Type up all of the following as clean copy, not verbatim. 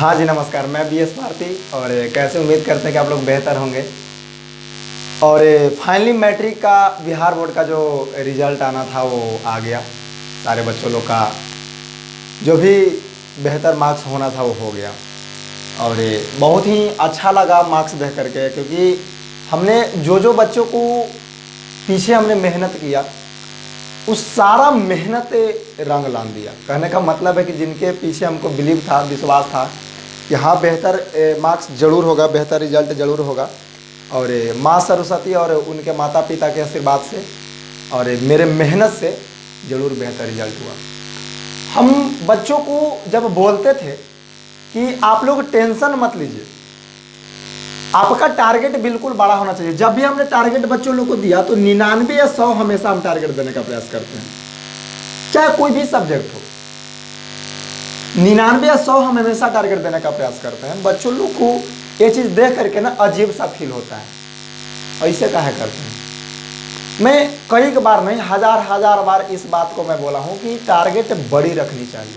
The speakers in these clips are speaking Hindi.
हाँ जी नमस्कार, मैं बी एस भारती। और कैसे उम्मीद करते हैं कि आप लोग बेहतर होंगे। और फाइनली मैट्रिक का बिहार बोर्ड का जो रिजल्ट आना था वो आ गया। सारे बच्चों लोग का जो भी बेहतर मार्क्स होना था वो हो गया। और बहुत ही अच्छा लगा मार्क्स देख करके, क्योंकि हमने जो बच्चों को पीछे हमने मेहनत किया उस सारा मेहनत रंग लान दिया। कहने का मतलब है कि जिनके पीछे हमको बिलीव था, विश्वास था कि हाँ बेहतर मार्क्स जरूर होगा, बेहतर रिजल्ट जरूर होगा, और माँ सरस्वती और उनके माता पिता के आशीर्वाद से और मेरे मेहनत से ज़रूर बेहतर रिजल्ट हुआ। हम बच्चों को जब बोलते थे कि आप लोग टेंशन मत लीजिए, आपका टारगेट बिल्कुल बड़ा होना चाहिए। जब भी हमने टारगेट बच्चों लोग को दिया तो 99 या 100 हमेशा हम टारगेट देने का प्रयास करते हैं, चाहे कोई भी सब्जेक्ट हो। 99 या 100 हम हमेशा टारगेट देने का प्रयास करते हैं। बच्चों लोग को ये चीज़ देख करके ना अजीब सा फील होता है, ऐसे काहे करते हैं। मैं कई बार नहीं, हजार बार इस बात को मैं बोला हूं कि टारगेट बड़ी रखनी चाहिए।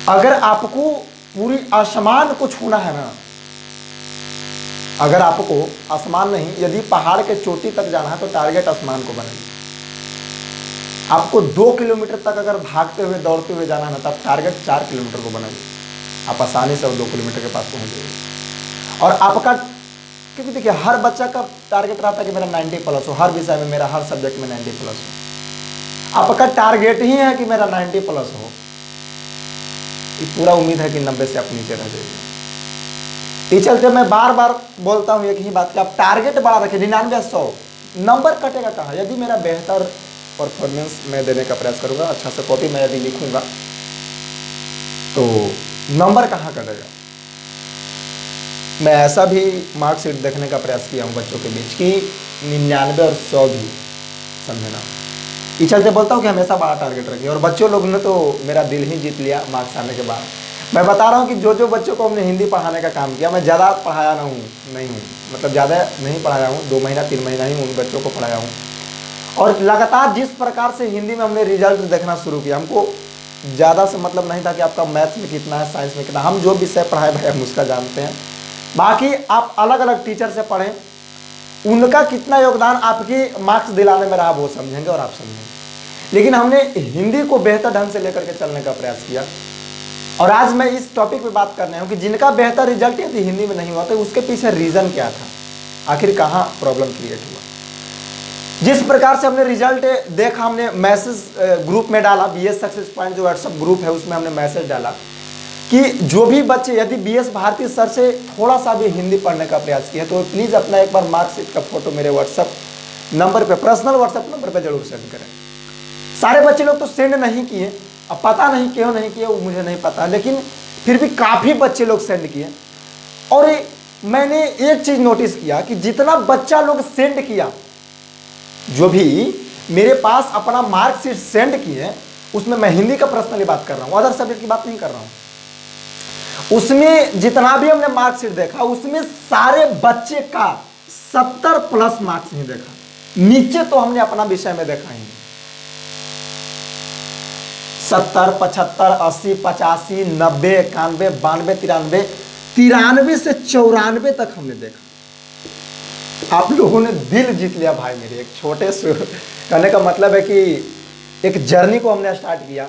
अगर आपको पूरी आसमान को छूना है ना, अगर आपको आसमान नहीं, यदि पहाड़ के चोटी तक जाना है तो टारगेट आसमान को बनाइए। आपको 2 किलोमीटर तक अगर भागते हुए दौड़ते हुए जाना है ना, तब टारगेट 4 किलोमीटर को बनाइए। आप आसानी से 2 किलोमीटर के पास पहुंच जाइए। और आपका, क्योंकि देखिए हर बच्चा का टारगेट रहता है कि मेरा 90 प्लस हो, हर विषय में मेरा, हर सब्जेक्ट में 90 प्लस हो। आपका टारगेट ही है कि मेरा 90 प्लस हो, पूरा उम्मीद है कि 90 से आप नीचे रह जाइए। इस चलते मैं बार बार बोलता हूँ एक ही बात कि आप टारगेट बड़ा रखें। 99 या 100 नंबर कटेगा कहाँ? यदि मेरा बेहतर परफॉर्मेंस मैं देने का प्रयास करूँगा, अच्छा से कॉपी मैं यदि लिखूँगा तो नंबर कहाँ कटेगा। मैं ऐसा भी मार्कशीट देखने का प्रयास किया हूँ बच्चों के बीच कि 99 और 100 भी समझना। इस चलते बोलता हूँ कि हमेशा बड़ा टारगेट रखिए। और बच्चों लोग ने तो मेरा दिल ही जीत लिया मार्क्स आने के बाद। मैं बता रहा हूँ कि जो बच्चों को हमने हिंदी पढ़ाने का काम किया, मैं ज़्यादा पढ़ाया नहीं हूँ, मतलब ज़्यादा नहीं पढ़ाया हूँ, 2 महीना 3 महीना ही उन बच्चों को पढ़ाया हूँ। और लगातार जिस प्रकार से हिंदी में हमने रिजल्ट देखना शुरू किया, हमको ज़्यादा से मतलब नहीं था कि आपका मैथ्स में कितना है, साइंस में कितना। हम जो विषय पढ़ाए भाई हम उसका जानते हैं। बाकी आप अलग अलग टीचर से पढ़ें, उनका कितना योगदान आपकी मार्क्स दिलाने में रहा वो समझेंगे और आप समझेंगे। लेकिन हमने हिंदी को बेहतर ढंग से लेकर के चलने का प्रयास किया। और आज मैं इस टॉपिक पे बात करने हूँ कि जिनका बेहतर रिजल्ट यदि हिंदी में नहीं हुआ तो उसके पीछे रीज़न क्या था, आखिर कहाँ प्रॉब्लम क्रिएट हुआ। जिस प्रकार से हमने रिजल्ट देखा, हमने मैसेज ग्रुप में डाला, बीएस सक्सेस पॉइंट जो व्हाट्सएप ग्रुप है उसमें हमने मैसेज डाला कि जो भी बच्चे यदि बीएस भारती सर से थोड़ा सा भी हिंदी पढ़ने का प्रयास किया तो प्लीज़ अपना एक बार मार्कशीट का फोटो मेरे व्हाट्सएप नंबर पर, पर्सनल व्हाट्सएप नंबर पर जरूर सेंड करें। सारे बच्चे लोग तो सेंड नहीं किए, अब पता नहीं क्यों नहीं किए वो मुझे नहीं पता, लेकिन फिर भी काफ़ी बच्चे लोग सेंड किए। और मैंने एक चीज़ नोटिस किया कि जितना बच्चा लोग सेंड किया, जो भी मेरे पास अपना मार्कशीट सेंड किए, उसमें मैं हिंदी का पर्सनली बात कर रहा हूँ, अदर सब्जेक्ट की बात नहीं कर रहा हूँ। उसमें जितना भी हमने मार्कशीट देखा उसमें सारे बच्चे का 70 प्लस मार्क्स नहीं देखा, नीचे तो हमने अपना विषय में देखा ही 70, 75, 80, 85, 90, 91, 92, 93 से 94 तक हमने देखा। आप लोगों ने दिल जीत लिया भाई मेरे। एक छोटे से कहने का मतलब है कि एक जर्नी को हमने स्टार्ट किया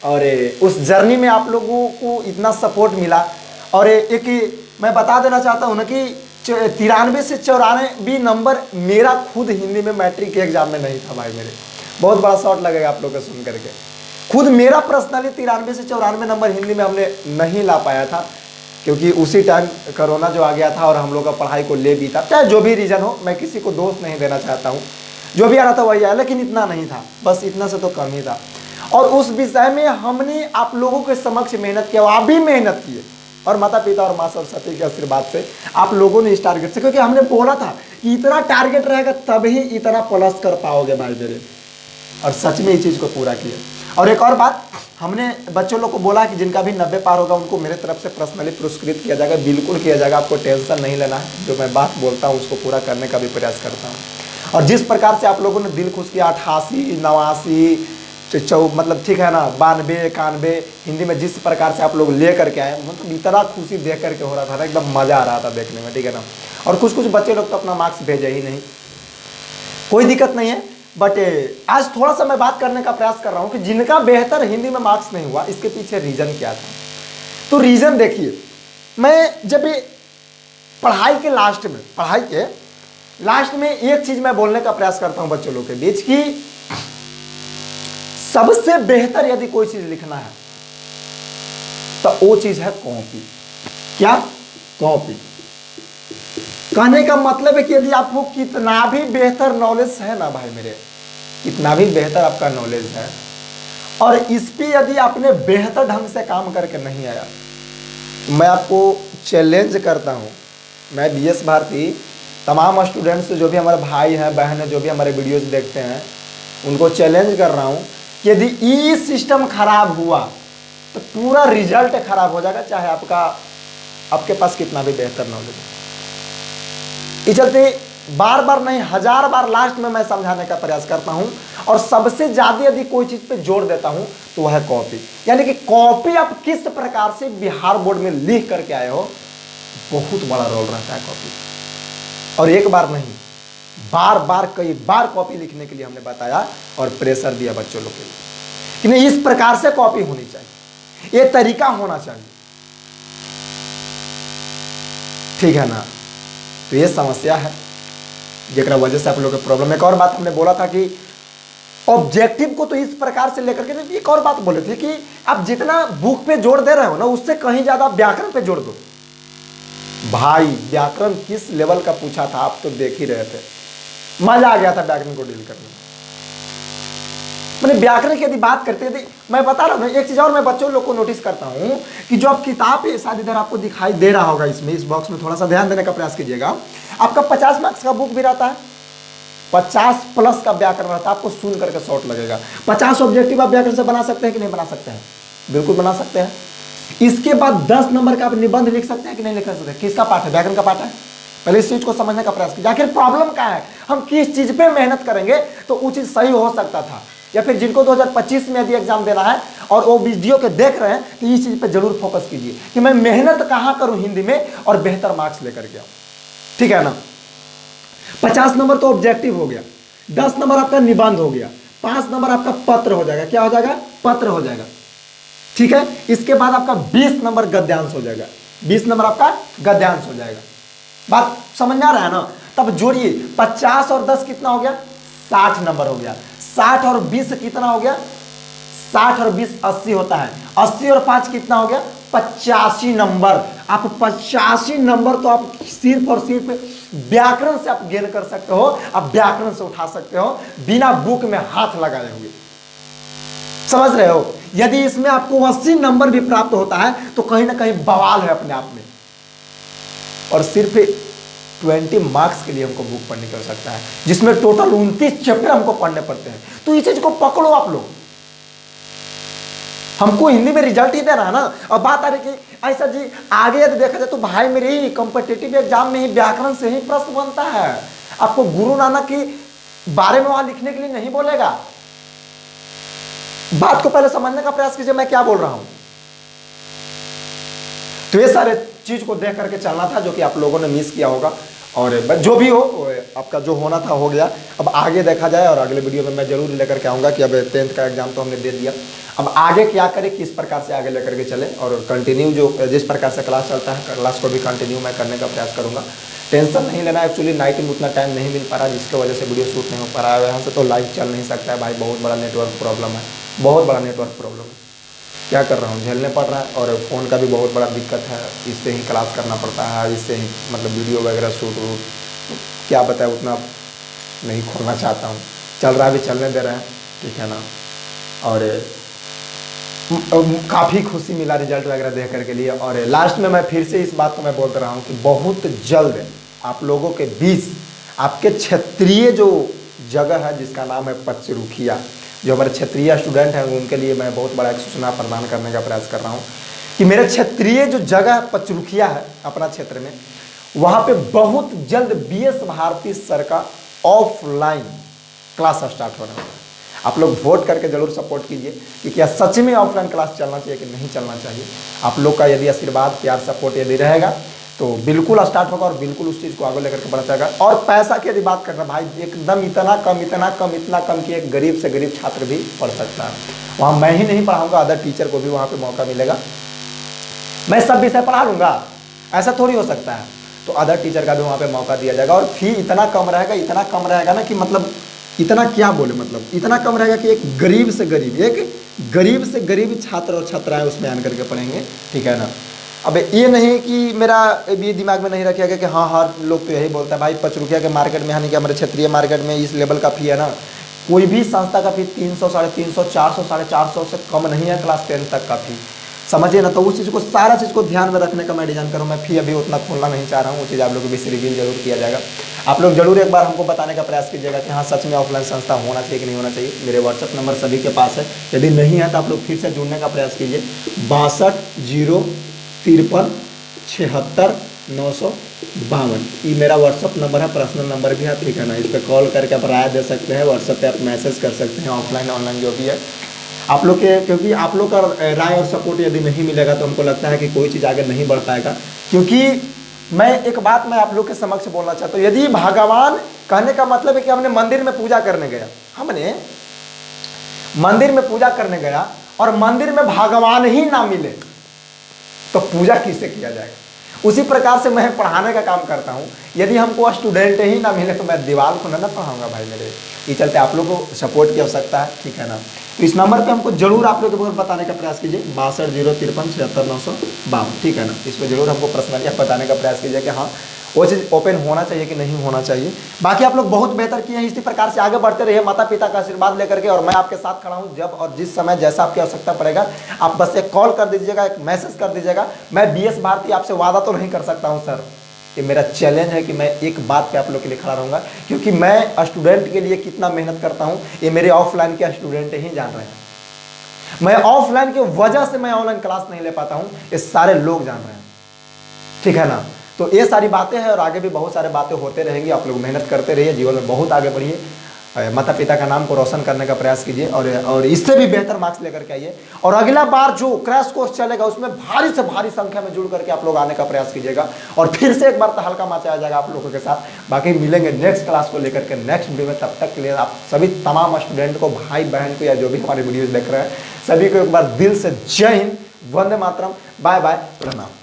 और उस जर्नी में आप लोगों को इतना सपोर्ट मिला। और एक मैं बता देना चाहता हूँ ना कि 93 से 94 नंबर मेरा खुद हिंदी में मैट्रिक के एग्जाम में नहीं था भाई मेरे। बहुत बड़ा शॉट लगेगा आप लोग को सुन करके। खुद मेरा पर्सनली 93 से 94 नंबर हिंदी में हमने नहीं ला पाया था, क्योंकि उसी टाइम कोरोना जो आ गया था और हम लोग का पढ़ाई को ले भी था। चाहे जो भी रीज़न हो, मैं किसी को दोष नहीं देना चाहता हूँ, जो भी आ रहा था वही आया, लेकिन इतना नहीं था, बस इतना से तो कम ही था। और उस विषय में हमने आप लोगों के समक्ष मेहनत किया, आप भी मेहनत किए, और माता पिता और माँ सरस्वती के आशीर्वाद से आप लोगों ने इस टारगेट से, क्योंकि हमने बोला था कि इतना टारगेट रहेगा तभी इतना प्लस कर पाओगे भाई मेरे, और सच में इस चीज़ को पूरा किया। और एक और बात, हमने बच्चों लोग को बोला कि जिनका भी 90 पार होगा उनको मेरे तरफ से पर्सनली पुरस्कृत किया जाएगा, बिल्कुल किया जाएगा, आपको टेंशन नहीं लेना है। जो मैं बात बोलता हूँ उसको पूरा करने का भी प्रयास करता हूँ। और जिस प्रकार से आप लोगों ने दिल खुश किया, 88, 89, मतलब ठीक है ना, 92 91 हिंदी में जिस प्रकार से आप लोग ले करके आए, मतलब इतना खुशी देख करके हो रहा था ना, एकदम मज़ा आ रहा था देखने में, ठीक है ना। और कुछ कुछ बच्चे लोग तो अपना मार्क्स भेजे ही नहीं, कोई दिक्कत नहीं है। बट आज थोड़ा सा मैं बात करने का प्रयास कर रहा हूँ कि जिनका बेहतर हिंदी में मार्क्स नहीं हुआ, इसके पीछे रीज़न क्या था। तो रीज़न देखिए, मैं जब पढ़ाई के लास्ट में एक चीज़ मैं बोलने का प्रयास करता हूँ बच्चों लोग के बीच कि सबसे बेहतर यदि कोई चीज़ लिखना है तो वो चीज़ है कॉपी। क्या? कॉपी। कहने का मतलब है कि यदि आपको कितना भी बेहतर नॉलेज है ना भाई मेरे, कितना भी बेहतर आपका नॉलेज है, और इस पे यदि आपने बेहतर ढंग से काम करके नहीं आया, तो मैं आपको चैलेंज करता हूँ, मैं बीएस भारती तमाम स्टूडेंट्स जो भी हमारे भाई हैं बहन हैं जो भी हमारे वीडियोज देखते हैं, उनको चैलेंज कर रहा हूँ कि यदि ई सिस्टम खराब हुआ तो पूरा रिजल्ट खराब हो जाएगा, चाहे आपके पास कितना भी बेहतर नॉलेज है। इस चलते बार बार नहीं 1000 बार लास्ट में मैं समझाने का प्रयास करता हूं, और सबसे ज्यादा यदि कोई चीज पे जोर देता हूं तो वह है कॉपी। यानी कि कॉपी आप किस प्रकार से बिहार बोर्ड में लिख करके आए हो, बहुत बड़ा रोल रहता है कॉपी। और एक बार नहीं, बार बार कई बार कॉपी लिखने के लिए हमने बताया और प्रेशर दिया बच्चों लोग के लिए कि नहीं, इस प्रकार से कॉपी होनी चाहिए, ये तरीका होना चाहिए, ठीक है ना। तो ये समस्या है जिसकी वजह से आप लोगों के प्रॉब्लम। एक और बात हमने बोला था कि ऑब्जेक्टिव को तो इस प्रकार से लेकर के, एक और बात बोले थे कि आप जितना बुक पे जोर दे रहे हो ना, उससे कहीं ज्यादा व्याकरण पे जोर दो। भाई व्याकरण किस लेवल का पूछा था आप तो देख ही रहे थे, मजा आ गया था व्याकरण को डील करने में। मैंने व्याकरण की यदि बात करते थे, मैं बता रहा हूँ एक चीज और मैं बच्चों लोग को नोटिस करता हूँ कि जो आप किताब है शायद इधर आपको दिखाई दे रहा होगा, इसमें इस बॉक्स में थोड़ा सा ध्यान देने का प्रयास कीजिएगा। आपका 50 मार्क्स का बुक भी रहता है, 50 प्लस का व्याकरण रहता है, आपको सुन करके शॉर्ट लगेगा। 50 ऑब्जेक्टिव आप व्याकरण से बना सकते हैं कि नहीं बना सकते हैं? बिल्कुल बना सकते हैं। इसके बाद 10 नंबर का आप निबंध लिख सकते हैं कि नहीं लिख सकते? किसका पाठ है? व्याकरण का पाठ है। पहले इस चीज को समझने का प्रयास कीजिए, आखिर प्रॉब्लम क्या है, हम किस चीज पे मेहनत करेंगे तो वो चीज सही हो सकता था। या फिर जिनको 2025 में यदि एग्जाम देना है और वो वीडियो के देख रहे हैं तो इस चीज पे जरूर फोकस कीजिए कि मैं मेहनत कहां करूं हिंदी में और बेहतर मार्क्स लेकर के आऊं, ठीक है ना। 50 नंबर तो ऑब्जेक्टिव हो गया, 10 नंबर आपका निबंध हो गया, 5 नंबर आपका पत्र हो जाएगा। क्या हो जाएगा? पत्र हो जाएगा, ठीक है। इसके बाद आपका 20 नंबर गद्यांश हो जाएगा, 20 नंबर आपका गद्यांश हो जाएगा। बात समझ में आ रहा है ना? तब जोड़िए 50 और 10 कितना हो गया? 60 नंबर हो गया। 60 और 20 कितना हो गया? 60 और 20 80 होता है। 80 और 5 कितना हो गया? 85 नंबर। आप 85 नंबर तो आप सिर्फ और सिर्फ व्याकरण से आप गेन कर सकते हो, आप व्याकरण से उठा सकते हो बिना बुक में हाथ लगाए हुए। समझ रहे हो? यदि इसमें आपको 80 नंबर भी प्राप्त होता है तो कहीं ना कहीं बवाल है अपने आप में। और सिर्फ 20 मार्क्स के लिए हमको बुक पढ़ने की आवश्यकता है, जिसमें टोटल 29 चैप्टर हमको पढ़ने पड़ते हैं। तो इस चीज को पकड़ो आप लोग, हमको हिंदी में रिजल्ट ही देना है ना। अब बात आ रही कि ऐसा जी आगे यदि देखा जाए तो भाई मेरे कॉम्पिटिटिव एग्जाम में ही व्याकरण से ही प्रश्न बनता है। आपको गुरु नानक के बारे में वहां लिखने के लिए नहीं बोलेगा। बात को पहले समझने का प्रयास कीजिए मैं क्या बोल रहा हूं। तो ये सारे चीज को देख करके चलना था जो कि आप लोगों ने मिस किया होगा, और जो भी हो आपका जो होना था हो गया। अब आगे देखा जाए, और अगले वीडियो में मैं जरूर लेकर के आऊँगा कि अब 10th का एग्जाम तो हमने दे दिया, अब आगे क्या करें, किस प्रकार से आगे लेकर के चले, और कंटिन्यू जो जिस प्रकार से क्लास चलता है क्लास को भी कंटिन्यू मैं करने का प्रयास करूँगा। टेंशन नहीं लेना, एक्चुअली नाइट में उतना टाइम नहीं मिल पा रहा जिसकी वजह से वीडियो शूट नहीं हो पा रहा है। यहाँ से तो लाइव चल नहीं सकता है भाई, बहुत बड़ा नेटवर्क प्रॉब्लम है, बहुत बड़ा नेटवर्क प्रॉब्लम है। क्या कर रहा हूँ, झेलने पड़ रहा है। और फ़ोन का भी बहुत बड़ा दिक्कत है, इससे ही क्लास करना पड़ता है, इससे ही मतलब वीडियो वगैरह शूट क्या बताए उतना नहीं खोलना चाहता हूँ। चल रहा है भी चलने दे रहे हैं, ठीक है ना। और काफ़ी खुशी मिला रिजल्ट वगैरह देख कर के लिए। और लास्ट में मैं फिर से इस बात को मैं बोलते रहा हूँ कि बहुत जल्द आप लोगों के बीच आपके क्षेत्रीय जो जगह है जिसका नाम है पचरुखिया, जो हमारे क्षेत्रीय स्टूडेंट हैं उनके लिए मैं बहुत बड़ा एक सूचना प्रदान करने का प्रयास कर रहा हूँ कि मेरे क्षेत्रीय जो जगह पचरुखिया है अपना क्षेत्र में, वहाँ पे बहुत जल्द बीएस भारती सर का ऑफलाइन क्लास स्टार्ट होने वाला है। आप लोग वोट करके जरूर सपोर्ट कीजिए कि क्या सच में ऑफलाइन क्लास चलना चाहिए कि नहीं चलना चाहिए। आप लोग का यदि आशीर्वाद प्यार सपोर्ट यदि रहेगा तो बिल्कुल स्टार्ट होगा और बिल्कुल उस चीज़ को आगे लेकर के बढ़ा जाएगा। और पैसा की यदि बात करना भाई एकदम इतना कम कि एक गरीब से गरीब छात्र भी पढ़ सकता है। वहाँ मैं ही नहीं पढ़ाऊँगा, अदर टीचर को भी वहाँ पर मौका मिलेगा। मैं सब विषय पढ़ा लूँगा ऐसा थोड़ी हो सकता है, तो अदर टीचर का भी वहाँ पे मौका दिया जाएगा। और फी इतना कम रहेगा ना कि मतलब इतना क्या बोले, मतलब इतना कम रहेगा कि एक गरीब से गरीब छात्र और छात्राएं उसमें आन करके पढ़ेंगे, ठीक है ना। अब ये नहीं कि मेरा ये दिमाग में नहीं रखा गया कि हाँ हर लोग तो यही बोलता है भाई 5 रुपया के मार्केट में, यानी कि हमारे क्षेत्रीय मार्केट में इस लेवल का फी है ना, कोई भी संस्था का फी 300, 350, 400, 450 से कम नहीं है क्लास 10 तक का फी, समझिए ना। तो उस चीज़ को सारा चीज़ को ध्यान में रखने का मैं डिजाइन करूँ। मैं फी अभी उतना खोलना नहीं चाह रहा हूँ, वो चीज़ आप लोगों को भी रिवील जरूर किया जाएगा। आप लोग जरूर एक बार हमको बताने का प्रयास कीजिएगा कि हाँ सच में ऑफलाइन संस्था होना चाहिए कि नहीं होना चाहिए। मेरे व्हाट्सअप नंबर सभी के पास है, यदि नहीं है तो आप लोग फिर से जुड़ने का प्रयास कीजिए। 62 053 76 952 ये मेरा व्हाट्सअप नंबर है, पर्सनल नंबर भी है, ठीक है ना। इस पर कॉल करके आप राय दे सकते हैं, व्हाट्सअप पे आप मैसेज कर सकते हैं, ऑफलाइन ऑनलाइन जो भी है आप लोग के, क्योंकि आप लोग का राय और सपोर्ट यदि नहीं मिलेगा तो हमको लगता है कि कोई चीज़ आगे नहीं बढ़ पाएगा। क्योंकि मैं एक बात मैं आप लोग के समक्ष बोलना चाहता हूँ, यदि भगवान, कहने का मतलब है कि हमने मंदिर में पूजा करने गया, हमने मंदिर में पूजा करने गया और मंदिर में भगवान ही ना मिले तो पूजा किससे किया जाएगा। उसी प्रकार से मैं पढ़ाने का काम करता हूँ, यदि हमको स्टूडेंट ही ना मिले तो मैं दीवार को ना पढ़ाऊंगा भाई मेरे। ये चलते आप लोगों को सपोर्ट की आवश्यकता है, ठीक है ना। तो इस नंबर पे हमको जरूर आप लोग बताने का प्रयास कीजिए, 62 053 76 952, ठीक है ना। इस पर जरूर हमको पर्सनली बताने का प्रयास कीजिए कि हाँ वो चीज़ ओपन होना चाहिए कि नहीं होना चाहिए। बाकी आप लोग बहुत बेहतर किए हैं, इसी प्रकार से आगे बढ़ते रहिए माता पिता का आशीर्वाद लेकर के, और मैं आपके साथ खड़ा हूं जब और जिस समय जैसा आपकी आवश्यकता पड़ेगा। आप बस एक कॉल कर दीजिएगा, एक मैसेज कर दीजिएगा। मैं BS भारती आपसे वादा तो नहीं कर सकता हूं सर, ये मेरा चैलेंज है कि मैं एक बात पे आप लोग के लिए खड़ा रहूँगा, क्योंकि मैं स्टूडेंट के लिए कितना मेहनत करता हूँ ये मेरे ऑफलाइन के स्टूडेंट ही जान रहे हैं। मैं ऑफलाइन की वजह से मैं ऑनलाइन क्लास नहीं ले पाता हूँ, ये सारे लोग जान रहे हैं, ठीक है ना। तो ये सारी बातें हैं और आगे भी बहुत सारे बातें होते रहेंगी। आप लोग मेहनत करते रहिए, जीवन में बहुत आगे बढ़िए, माता पिता का नाम को रोशन करने का प्रयास कीजिए और इससे भी बेहतर मार्क्स लेकर के आइए। और अगला बार जो क्रैश कोर्स चलेगा उसमें भारी से भारी संख्या में जुड़ करके आप लोग आने का प्रयास कीजिएगा और फिर से एक बार तहलका मचाया जाएगा आप लोगों के साथ। बाकी मिलेंगे नेक्स्ट क्लास को लेकर के नेक्स्ट वीडियो में। तब तक के लिए आप सभी तमाम स्टूडेंट को, भाई बहन को, या जो भी हमारे वीडियोज देख रहे हैं सभी को एक बार दिल से जय हिंद, वंदे मातरम, बाय बाय, प्रणाम।